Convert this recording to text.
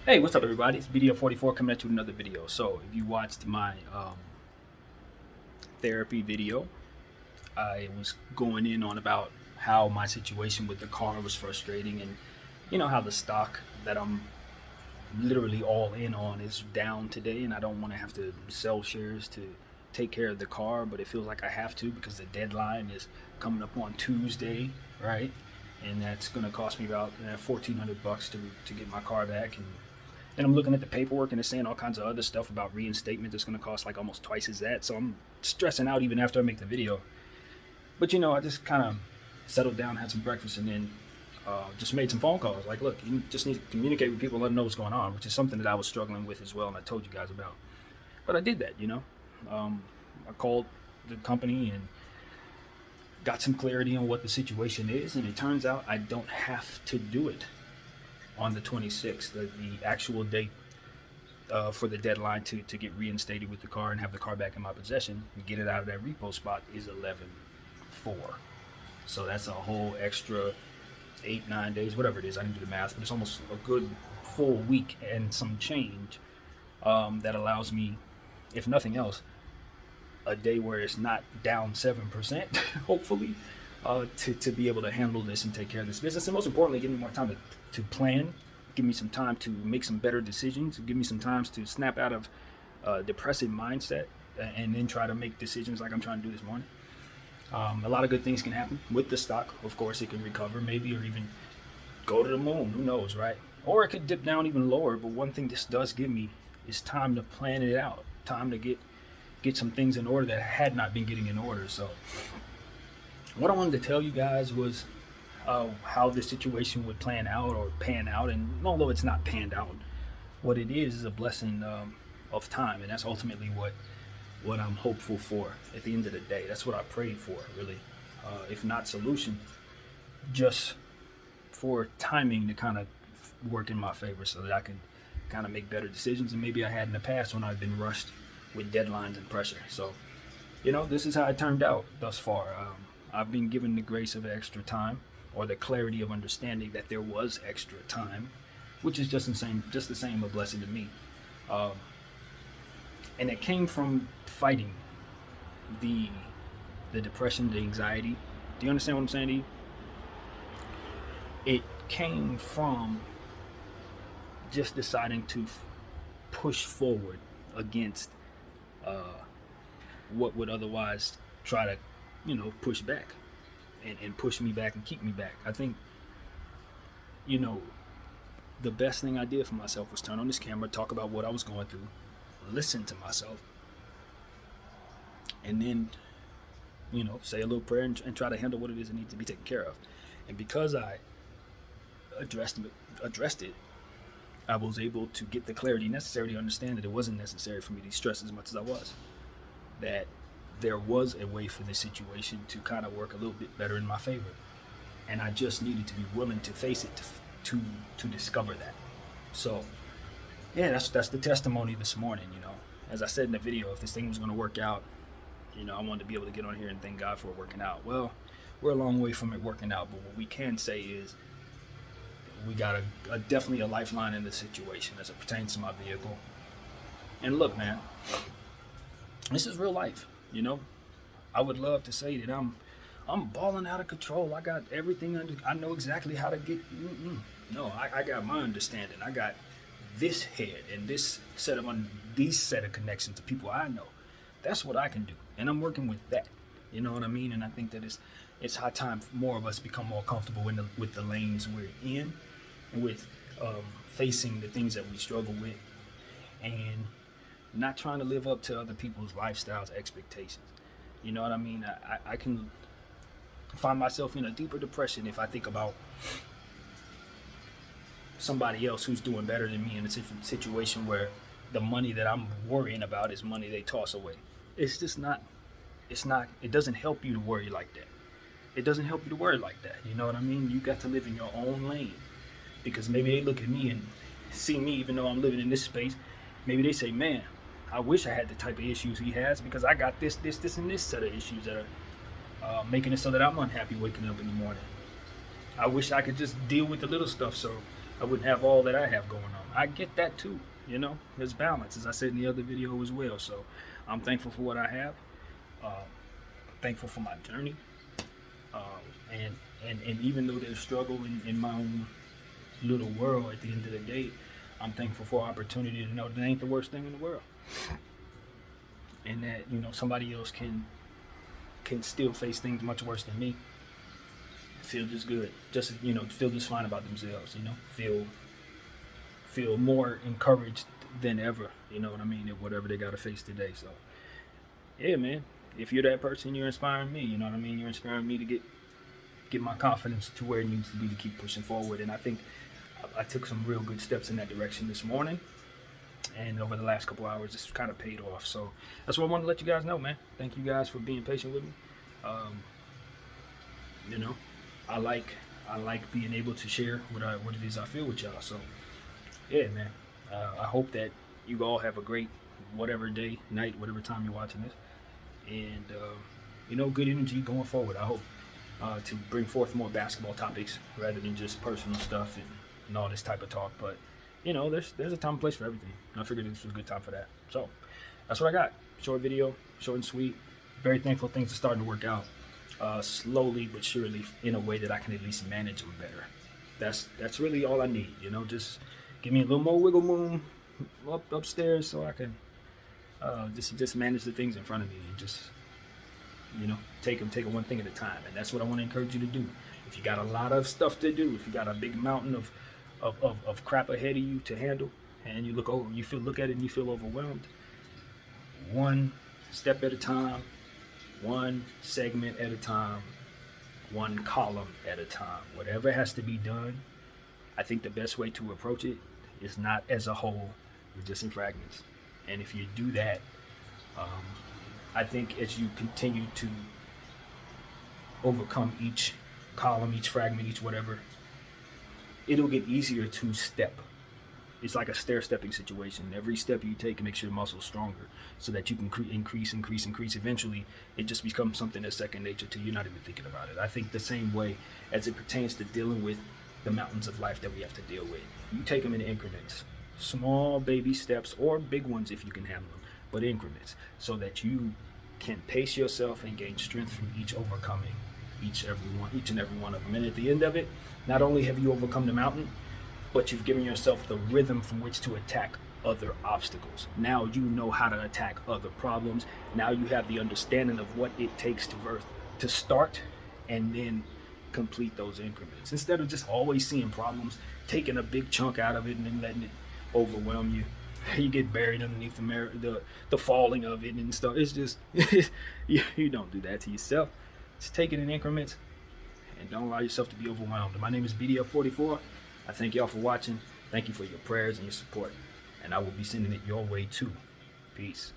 Hey, what's up, everybody? It's BDF 44 coming at you with another video. So, if you watched my therapy video, I was going in on about how my situation with the car was frustrating, and how the stock that I'm literally all in on is down today, and I don't want to have to sell shares to take care of the car, but it feels like I have to because the deadline is coming up on Tuesday, right? And that's going to cost me about $1,400 to get my car back. And then I'm looking at the paperwork and it's saying all kinds of other stuff about reinstatement that's going to cost like almost twice as that. So I'm stressing out even after I make the video. But I just kind of settled down, had some breakfast, and then just made some phone calls. Like, look, you just need to communicate with people, let them know what's going on, which is something that I was struggling with as well, and I told you guys about. But I did that. I called the company and got some clarity on what the situation is, and it turns out I don't have to do it on the 26th, the actual date for the deadline to get reinstated with the car and have the car back in my possession and get it out of that repo spot is 11/4. So that's a whole extra 8-9 days, whatever it is. I didn't do the math, but it's almost a good full week and some change that allows me, if nothing else, a day where it's not down 7%, hopefully, to be able to handle this and take care of this business. And most importantly, give me more time to plan, give me some time to make some better decisions, give me some time to snap out of depressive mindset and then try to make decisions like I'm trying to do this morning. A lot of good things can happen with the stock. Of course, it can recover maybe, or even go to the moon. Who knows, right? Or it could dip down even lower. But one thing this does give me is time to plan it out, time to get some things in order that had not been getting in order. So what I wanted to tell you guys was how this situation would pan out. And although it's not panned out, what it is a blessing of time. And that's ultimately what I'm hopeful for at the end of the day. That's what I prayed for, really. If not solution, just for timing to kind of work in my favor so that I can kind of make better decisions than maybe I had in the past when I've been rushed with deadlines and pressure. So, this is how it turned out thus far. I've been given the grace of extra time, or the clarity of understanding that there was extra time, which is just the same a blessing to me. And it came from fighting the depression, the anxiety. Do you understand what I'm saying to you? It came from just deciding to push forward against what would otherwise try to, push back and push me back and keep me back. I think, the best thing I did for myself was turn on this camera, talk about what I was going through, listen to myself, and then, say a little prayer and try to handle what it is that needs to be taken care of. And because I addressed it, I was able to get the clarity necessary to understand that it wasn't necessary for me to stress as much as I was. That there was a way for this situation to kind of work a little bit better in my favor. And I just needed to be willing to face it to discover that. So, yeah, that's the testimony this morning. As I said in the video, if this thing was going to work out, I wanted to be able to get on here and thank God for it working out. Well, we're a long way from it working out, but what we can say is we got definitely a lifeline in the situation as it pertains to my vehicle. And look, man, this is real life. I would love to say that I'm balling out of control. I got everything under. I know exactly how to get. No, I got my understanding. I got this head and this set of connections to people I know. That's what I can do, and I'm working with that. You know what I mean? And I think that it's high time for more of us become more comfortable with the lanes we're in, and with facing the things that we struggle with, and not trying to live up to other people's lifestyles, expectations. You know what I mean? I can find myself in a deeper depression if I think about somebody else who's doing better than me in a situation where the money that I'm worrying about is money they toss away. It's just not, it doesn't help you to worry like that. It doesn't help you to worry like that. You know what I mean? You got to live in your own lane, because maybe they look at me and see me, even though I'm living in this space, maybe they say, man, I wish I had the type of issues he has, because I got this, and this set of issues that are making it so that I'm unhappy waking up in the morning. I wish I could just deal with the little stuff so I wouldn't have all that I have going on. I get that too. There's balance, as I said in the other video as well. So I'm thankful for what I have. Uh, Thankful for my journey. Uh, and even though there's struggle in my own little world, at the end of the day, I'm thankful for opportunity to know that it ain't the worst thing in the world, and that somebody else can still face things much worse than me, feel just good, just feel just fine about themselves, feel more encouraged than ever, you know what I mean, at whatever they got to face today. So yeah, man, if you're that person, you're inspiring me, you know what I mean, you're inspiring me to get my confidence to where it needs to be to keep pushing forward. And I think I took some real good steps in that direction this morning, and over the last couple hours it's kind of paid off. So that's what I wanted to let you guys know, man. Thank you guys for being patient with me. you know I like being able to share what it is I feel with y'all. So yeah, man, I hope that you all have a great whatever day, night, whatever time you're watching this, and good energy going forward. I hope to bring forth more basketball topics rather than just personal stuff and all this type of talk. But there's a time and place for everything. I figured this was a good time for that. So that's what I got. Short video, short and sweet. Very thankful things are starting to work out slowly but surely, in a way that I can at least manage them better. That's really all I need. Just give me a little more wiggle room upstairs so I can just manage the things in front of me and just take it one thing at a time. And that's what I want to encourage you to do. If you got a lot of stuff to do, if you got a big mountain of crap ahead of you to handle, and you look at it and you feel overwhelmed, one step at a time, one segment at a time, one column at a time, whatever has to be done. I think the best way to approach it is not as a whole, but just in fragments. And if you do that, I think as you continue to overcome each column, each fragment, each whatever, it'll get easier to step. It's like a stair-stepping situation. Every step you take makes your muscles stronger so that you can increase. Eventually, it just becomes something that's second nature to you. You're not even thinking about it. I think the same way as it pertains to dealing with the mountains of life that we have to deal with. You take them in increments. Small baby steps, or big ones if you can handle them, but increments, so that you can pace yourself and gain strength from each overcoming each and every one of them. And at the end of it, not only have you overcome the mountain, but you've given yourself the rhythm from which to attack other obstacles. Now you know how to attack other problems. Now you have the understanding of what it takes to start and then complete those increments. Instead of just always seeing problems, taking a big chunk out of it and then letting it overwhelm you. You get buried underneath the falling of it and stuff. It's just you don't do that to yourself. Just take it in increments and don't allow yourself to be overwhelmed. My name is BDF 44. I thank y'all for watching. Thank you for your prayers and your support, and I will be sending it your way too. Peace.